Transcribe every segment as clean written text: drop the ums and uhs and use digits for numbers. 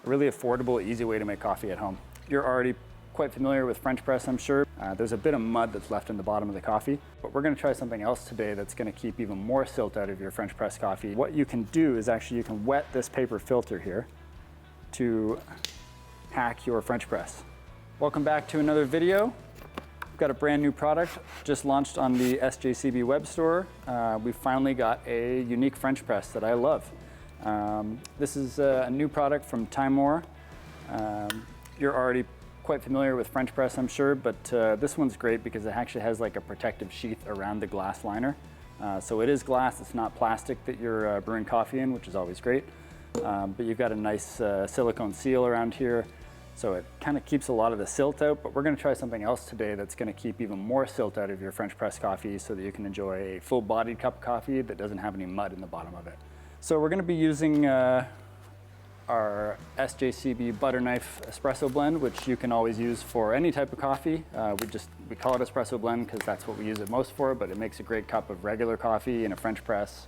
a really affordable, easy way to make coffee at home. You're already quite familiar with French press, I'm sure. There's a bit of mud that's left in the bottom of the coffee, but we're gonna try something else today that's gonna keep even more silt out of your French press coffee. What you can do is actually you can wet this paper filter here to hack your French press. Welcome back to another video. We've got a brand new product just launched on the SJCB web store. We finally got a unique French press that I love. This is a new product from TIMEMORE. You're already quite familiar with French press, I'm sure, but this one's great because it actually has like a protective sheath around the glass liner. So it is glass, it's not plastic that you're brewing coffee in, which is always great. But you've got a nice silicone seal around here. So it kind of keeps a lot of the silt out, but we're gonna try something else today that's gonna keep even more silt out of your French press coffee so that you can enjoy a full-bodied cup of coffee that doesn't have any mud in the bottom of it. So we're gonna be using our SJCB butter knife espresso blend, which you can always use for any type of coffee. We call it espresso blend because that's what we use it most for, but it makes a great cup of regular coffee in a French press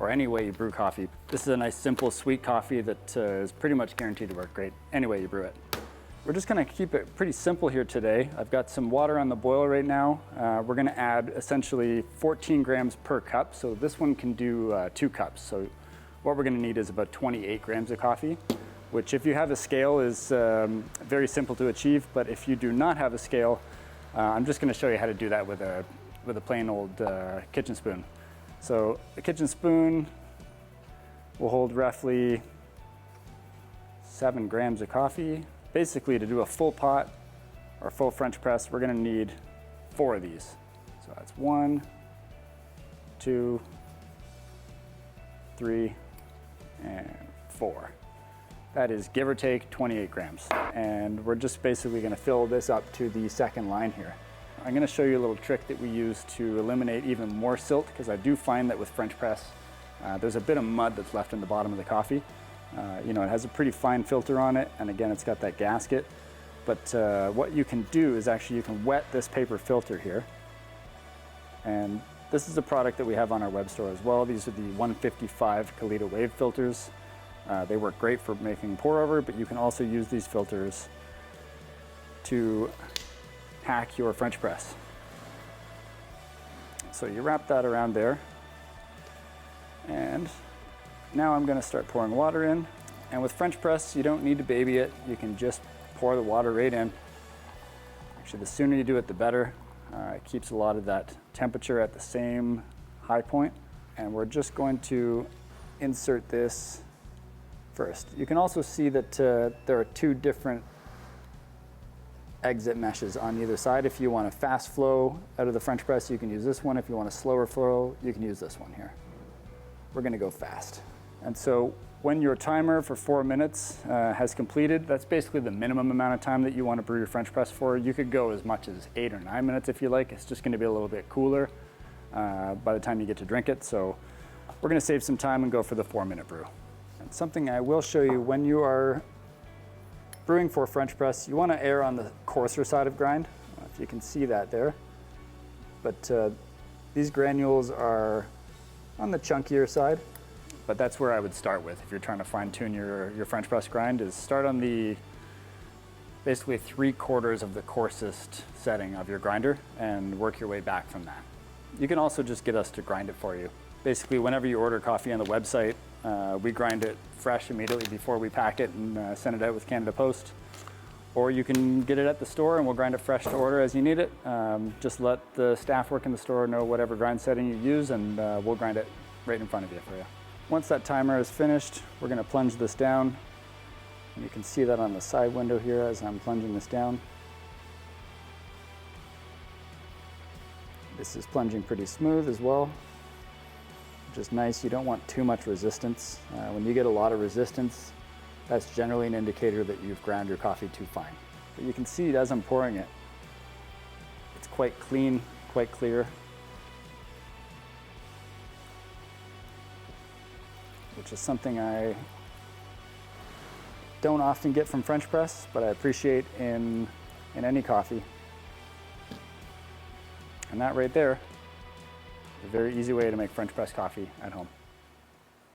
or any way you brew coffee. This is a nice, simple, sweet coffee that is pretty much guaranteed to work great any way you brew it. We're just gonna keep it pretty simple here today. I've got some water on the boil right now. We're gonna add essentially 14 grams per cup. So this one can do 2 cups. So what we're gonna need is about 28 grams of coffee, which if you have a scale is very simple to achieve, but if you do not have a scale, I'm just gonna show you how to do that with a plain old kitchen spoon. So a kitchen spoon will hold roughly 7 grams of coffee. Basically, to do a full pot or full French press, we're gonna need 4 of these. So that's 1, 2, 3, and 4. That is give or take 28 grams. And we're just basically gonna fill this up to the second line here. I'm gonna show you a little trick that we use to eliminate even more silt, because I do find that with French press, there's a bit of mud that's left in the bottom of the coffee. It has a pretty fine filter on it, and again, it's got that gasket. But what you can do is actually you can wet this paper filter here. And this is a product that we have on our web store as well. These are the 155 Kalita wave filters. They work great for making pour over, but you can also use these filters to hack your French press. So you wrap that around there, and now I'm gonna start pouring water in. And with French press, you don't need to baby it. You can just pour the water right in. Actually, the sooner you do it, the better. It keeps a lot of that temperature at the same high point. And we're just going to insert this first. You can also see that there are 2 different exit meshes on either side. If you want a fast flow out of the French press, you can use this one. If you want a slower flow, you can use this one here. We're gonna go fast. And so when your timer for 4 minutes has completed, that's basically the minimum amount of time that you want to brew your French press for. You could go as much as 8 or 9 minutes if you like. It's just gonna be a little bit cooler by the time you get to drink it. So we're gonna save some time and go for the 4-minute brew. And something I will show you when you are brewing for French press, you want to err on the coarser side of grind. If you can see that there. But these granules are on the chunkier side, but that's where I would start with if you're trying to fine tune your French press grind, is start on the basically 3/4 of the coarsest setting of your grinder and work your way back from that. You can also just get us to grind it for you. Basically, whenever you order coffee on the website, we grind it fresh immediately before we pack it and send it out with Canada Post. Or you can get it at the store and we'll grind it fresh to order as you need it. Just let the staff work in the store know whatever grind setting you use, and we'll grind it right in front of you for you. Once that timer is finished, we're gonna plunge this down. And you can see that on the side window here as I'm plunging this down. This is plunging pretty smooth as well, which is nice. You don't want too much resistance. When you get a lot of resistance, that's generally an indicator that you've ground your coffee too fine. But you can see as I'm pouring it, it's quite clean, quite clear, which is something I don't often get from French press, but I appreciate in any coffee. And that right there is a very easy way to make French press coffee at home.